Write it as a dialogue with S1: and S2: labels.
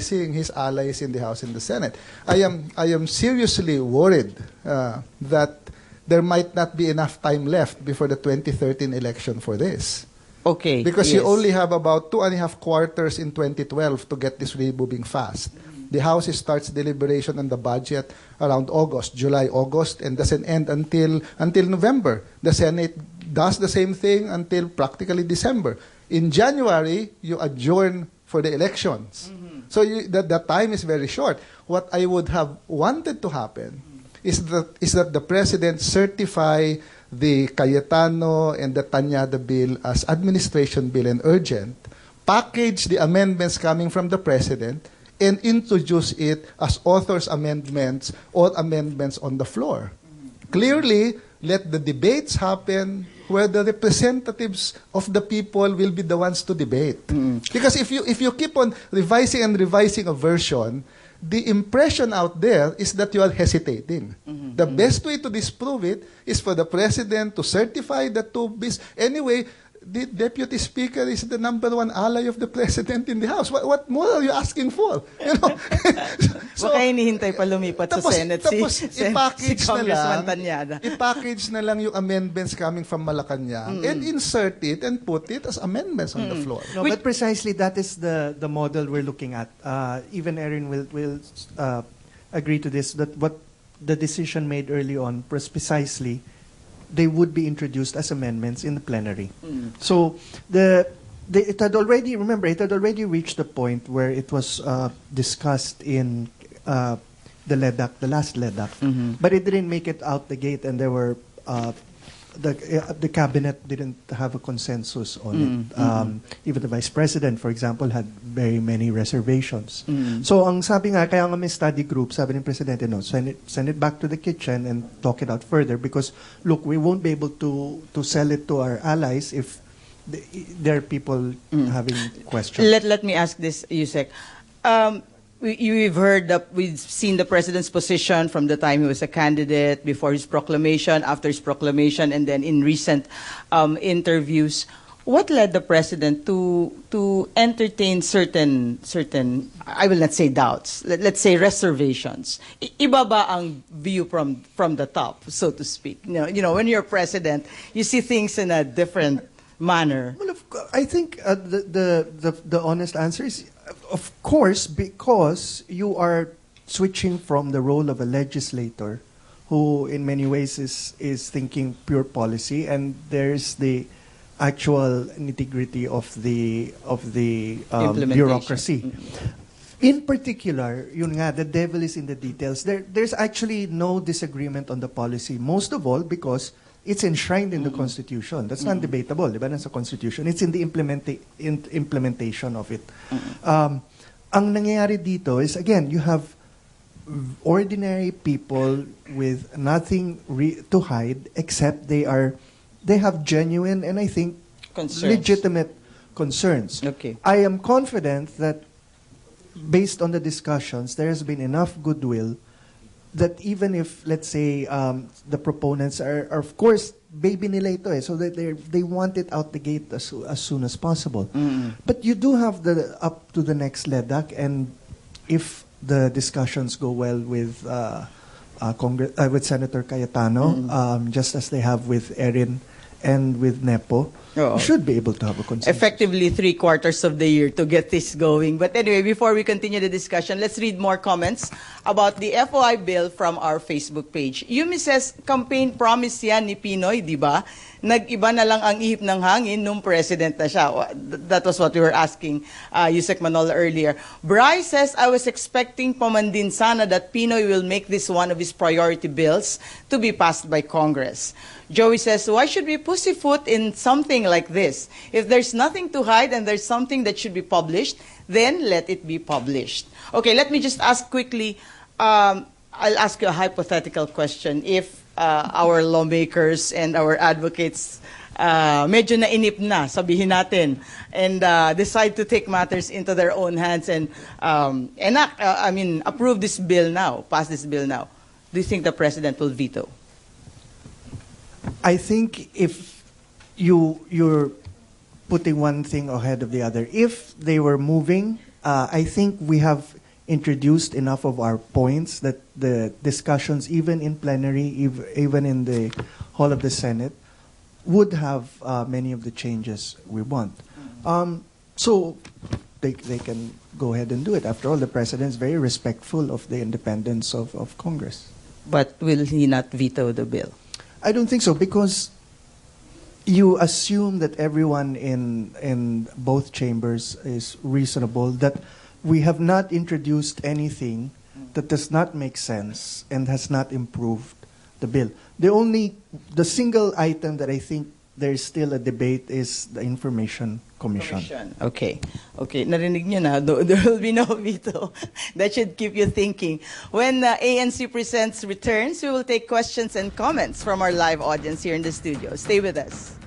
S1: seeing his allies in the House and the Senate. I am seriously worried that there might not be enough time left before the 2013 election for this.
S2: Okay.
S1: Because
S2: yes.
S1: you only have about 2.5 quarters in 2012 to get this really moving fast. The House starts deliberation on the budget around August, July, August, and doesn't end until November. The Senate does the same thing until practically December. In January, you adjourn for the elections. So the time is very short. What I would have wanted to happen is that the President certify the Cayetano and the Tañada bill as administration bill and urgent, package the amendments coming from the President, and introduce it as author's amendments or amendments on the floor. Clearly, let the debates happen where the representatives of the people will be the ones to debate. Because if you keep on revising and revising a version, the impression out there is that you are hesitating. The best way to disprove it is for the President to certify the two bills. Anyway, the Deputy Speaker is the #1 ally of the President in the House. What more are you asking for? You know?
S2: Baka hinihintay pa lumipat sa Senate si Congressman Tañada.
S1: I-package na lang yung amendments coming from Malacanang and insert it and put it as amendments on the floor.
S3: No, but precisely that is the model we're looking at. Even Erin will agree to this, that what the decision made early on was precisely they would be introduced as amendments in the plenary. So it had already reached the point where it was discussed in the last LEDAC, but it didn't make it out the gate, and there were the cabinet didn't have a consensus on it. Even the vice president, for example, had very many reservations. So ang sabi nga, kaya nga may study group, sabi ng presidente, no, send it back to the kitchen and talk it out further, because look, we won't be able to sell it to our allies if there are people having questions.
S2: Let me ask this, Yusek. We've seen the president's position from the time he was a candidate, before his proclamation, after his proclamation, and then in recent interviews. What led the president to entertain certain I will not say doubts, let's say reservations? Iba ba ang view from the top, so to speak? You know, when you're president, you see things in a different manner.
S3: Well, I think the honest answer is, of course, because you are switching from the role of a legislator, who in many ways is thinking pure policy, and there's the actual nitty-gritty of the bureaucracy. In particular, yun nga, the devil is in the details. There's actually no disagreement on the policy, most of all because it's enshrined in the Constitution. That's not debatable, di ba? Nasa Constitution. It's in the implementation of it. Ang nangyayari dito is, again, you have ordinary people with nothing to hide, except they have genuine and I think legitimate concerns.
S2: Okay.
S3: I am confident that based on the discussions, there has been enough goodwill that even if, let's say, the proponents are of course, baby nila ito so that they want it out the gate as soon as possible. But you do have up to the next LEDAC, and if the discussions go well with Senator Cayetano, just as they have with Erin and with NEPO, you should be able to have a consensus.
S2: Effectively 3/4 of the year to get this going. But anyway, before we continue the discussion, let's read more comments about the FOI bill from our Facebook page. Yumi says, campaign promise yan ni Pinoy, di ba? Nag-iba na lang ang ihip ng hangin nung president na siya. That was what we were asking Yusek Manol earlier. Bry says, I was expecting pamandin sana that Pinoy will make this one of his priority bills to be passed by Congress. Joey says, why should we pussyfoot in something like this? If there's nothing to hide and there's something that should be published, then let it be published. Okay, let me just ask quickly, I'll ask you a hypothetical question. If our lawmakers and our advocates medyo nainip na, sabihin natin, and decide to take matters into their own hands and approve this bill now, pass this bill now, do you think the president will veto?
S3: I think if you're putting one thing ahead of the other, if they were moving I think we have introduced enough of our points that the discussions, even in plenary, even in the hall of the Senate, would have many of the changes we want. So they can go ahead and do it. After all, the president is very respectful of the independence of Congress.
S2: But will he not veto the bill?
S3: I don't think so, because you assume that everyone in both chambers is reasonable, that we have not introduced anything that does not make sense and has not improved the bill. The single item that I think there is still a debate is the Information Commission.
S2: Okay. Okay. Narinig nyo na, there will be no veto. That should keep you thinking. When ANC Presents returns, we will take questions and comments from our live audience here in the studio. Stay with us.